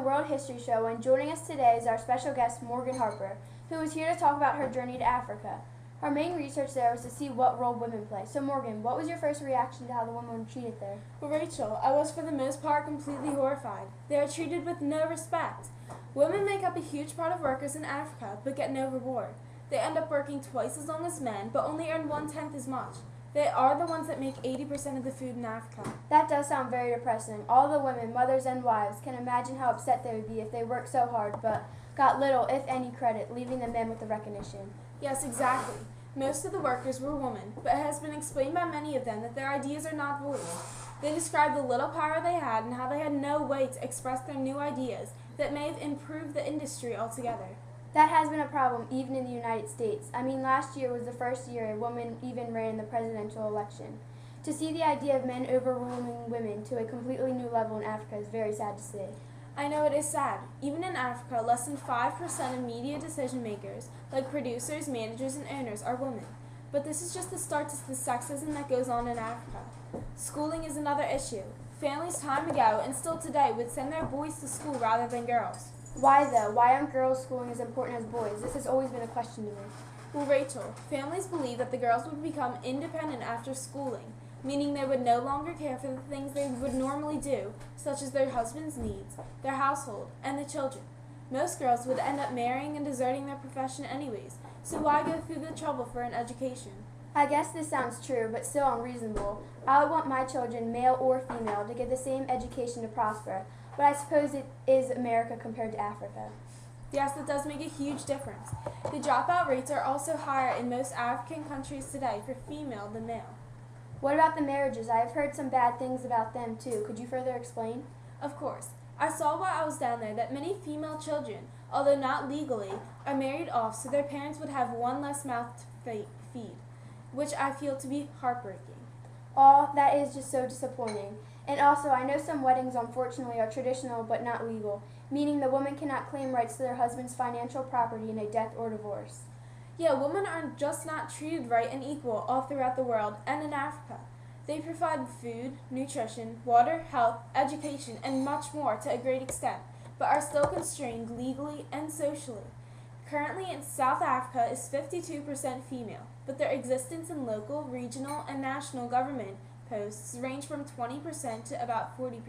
World History Show, and joining us today is our special guest, Morgan Harper, who is here to talk about her journey to Africa. Her main research there was to see what role women play. So Morgan, what was your first reaction to how the women were treated there? Well, Rachel, I was for the most part completely horrified. They are treated with no respect. Women make up a huge part of workers in Africa, but get no reward. They end up working twice as long as men, but only earn 1/10 as much. They are the ones that make 80% of the food in Africa. That does sound very depressing. All the women, mothers and wives, can imagine how upset they would be if they worked so hard, but got little, if any, credit, leaving the men with the recognition. Yes, exactly. Most of the workers were women, but it has been explained by many of them that their ideas are not voiced. They described the little power they had and how they had no way to express their new ideas that may have improved the industry altogether. That has been a problem even in the United States. I mean, last year was the first year a woman even ran in the presidential election. To see the idea of men overruling women to a completely new level in Africa is very sad to see. I know it is sad. Even in Africa, less than 5% of media decision makers, like producers, managers, and owners, are women. But this is just the start to the sexism that goes on in Africa. Schooling is another issue. Families time ago, and still today, would send their boys to school rather than girls. Why though? Why aren't girls schooling as important as boys? This has always been a question to me. Well, Rachel, families believe that the girls would become independent after schooling, meaning they would no longer care for the things they would normally do, such as their husband's needs, their household, and the children. Most girls would end up marrying and deserting their profession anyways, so why go through the trouble for an education? I guess this sounds true, but still unreasonable. I would want my children, male or female, to get the same education to prosper, but I suppose it is America compared to Africa. Yes, that does make a huge difference. The dropout rates are also higher in most African countries today for female than male. What about the marriages? I have heard some bad things about them too. Could you further explain? Of course. I saw while I was down there that many female children, although not legally, are married off so their parents would have one less mouth to feed, which I feel to be heartbreaking. Oh, that is just so disappointing. And also, I know some weddings unfortunately are traditional but not legal, meaning the woman cannot claim rights to their husband's financial property in a death or divorce. Yeah, women are just not treated right and equal all throughout the world and in Africa. They provide food, nutrition, water, health, education, and much more to a great extent, but are still constrained legally and socially. Currently in South Africa is 52% female, but their existence in local, regional, and national government posts range from 20% to about 40%.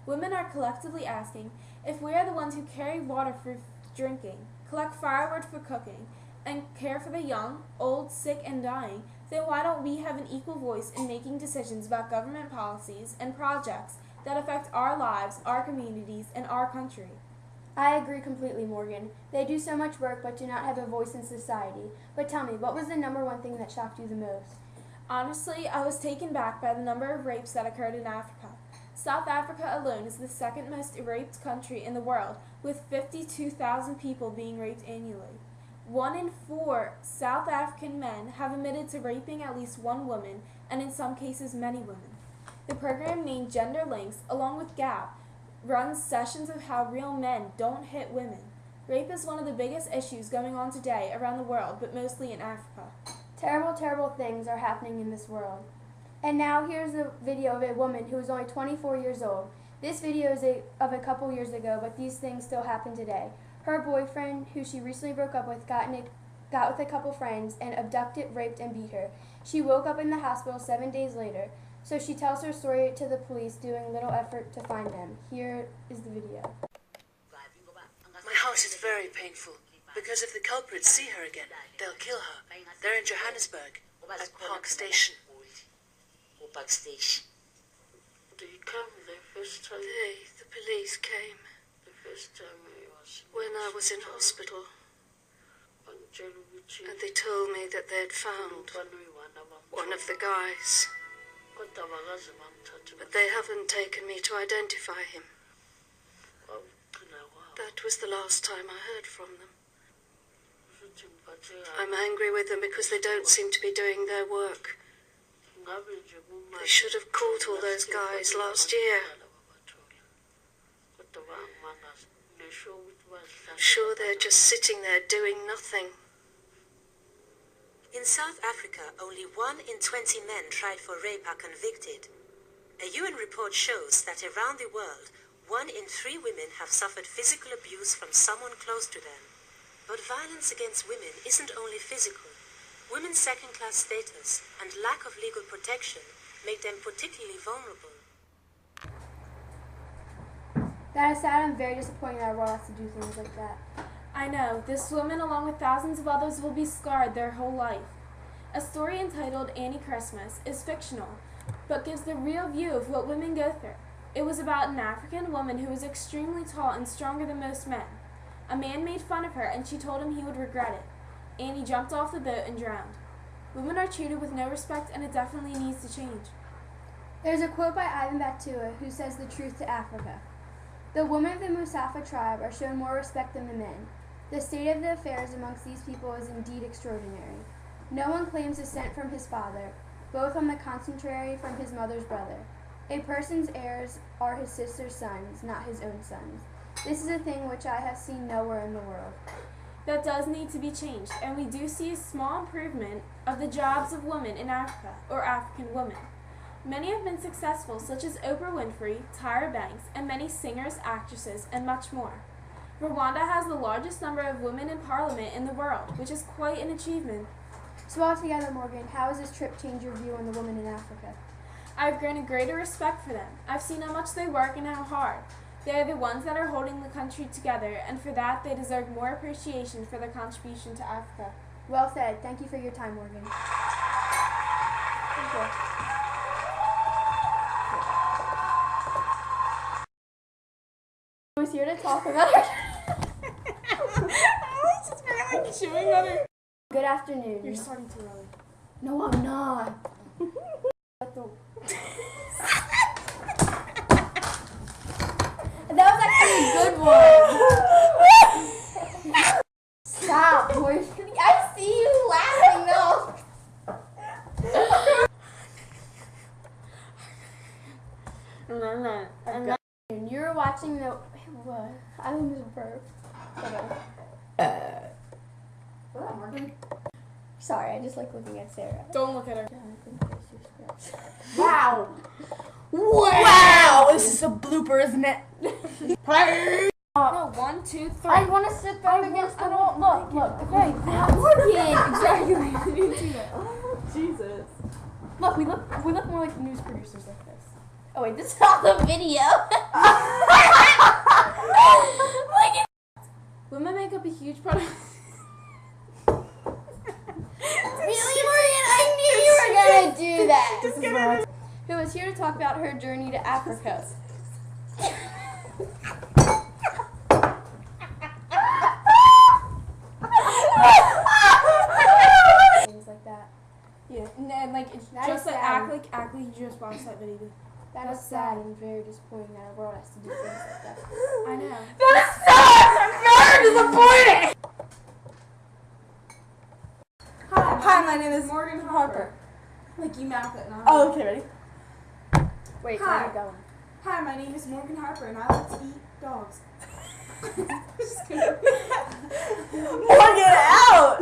Women are collectively asking if we are the ones who carry water for drinking, collect firewood for cooking, and care for the young, old, sick, and dying, then why don't we have an equal voice in making decisions about government policies and projects that affect our lives, our communities, and our country? I agree completely, Morgan. They do so much work but do not have a voice in society. But tell me, what was the number one thing that shocked you the most? Honestly, I was taken back by the number of rapes that occurred in Africa. South Africa alone is the second most raped country in the world, with 52,000 people being raped annually. 1 in 4 South African men have admitted to raping at least one woman, and in some cases many women. The program named Gender Links, along with GAP, runs sessions of how real men don't hit women. Rape is one of the biggest issues going on today around the world, but mostly in Africa. Terrible, terrible things are happening in this world. And now here's a video of a woman who is only 24 years old. This video is of a couple years ago, but these things still happen today. Her boyfriend, who she recently broke up with, got with a couple friends and abducted, raped, and beat her. She woke up in the hospital 7 days later, so she tells her story to the police, doing little effort to find them. Here is the video. My heart is very painful, because if the culprits see her again, they'll kill her. They're in Johannesburg, at Park Station. Park Station. They came the first time? The police came. The first time when I was in hospital. And they told me that they had found one of the guys. But they haven't taken me to identify him. That was the last time I heard from them. I'm angry with them because they don't seem to be doing their work. They should have caught all those guys last year. I'm sure they're just sitting there doing nothing. In South Africa, only 1 in 20 men tried for rape are convicted. A UN report shows that around the world, 1 in 3 women have suffered physical abuse from someone close to them. But violence against women isn't only physical. Women's second-class status and lack of legal protection make them particularly vulnerable. That is sad and very disappointing that our world has to do things like that. I know, this woman along with thousands of others will be scarred their whole life. A story entitled Annie Christmas is fictional, but gives the real view of what women go through. It was about an African woman who was extremely tall and stronger than most men. A man made fun of her and she told him he would regret it. Annie jumped off the boat and drowned. Women are treated with no respect and it definitely needs to change. There's a quote by Ivan Batua who says the truth to Africa. The women of the Musafa tribe are shown more respect than the men. The state of the affairs amongst these people is indeed extraordinary. No one claims descent from his father, both on the contrary from his mother's brother. A person's heirs are his sister's sons, not his own sons. This is a thing which I have seen nowhere in the world. That does need to be changed, and we do see a small improvement of the jobs of women in Africa, or African women. Many have been successful, such as Oprah Winfrey, Tyra Banks, and many singers, actresses, and much more. Rwanda has the largest number of women in parliament in the world, which is quite an achievement. So altogether, Morgan, how has this trip changed your view on the women in Africa? I've grown a greater respect for them. I've seen how much they work and how hard. They are the ones that are holding the country together, and for that they deserve more appreciation for their contribution to Africa. Well said. Thank you for your time, Morgan. Thank you. I was here to talk about Good afternoon. You're starting too early. No, I'm not. That was actually a good one. Stop, boy. I see you laughing though. And you were watching the. What? I think it was a burp. Sorry, I just like looking at Sarah. Don't look at her. Wow. Wow! This is a blooper, isn't it? No, 1, 2, 3. I want to sit down against the wall. Look. Okay, that's working. Exactly. Jesus. Look, we look more like news producers like this. Oh wait, this is not the video. Women make up a huge part of... Really, Morgan? I knew you were gonna do that. Who is here to talk about her journey to Africa. Things like that. Yeah, and like, it's That just is like, sad. act like you just watched that video. That is sad and very disappointing that our world has to do things like that. I know. That's very disappointing! Hi, my name is Morgan Harper. Like you mouth it, not Oh, okay, ready? Wait, Hi. where are you going? Hi, my name is Morgan Harper, and I like to eat dogs. Just kidding. Morgan, out!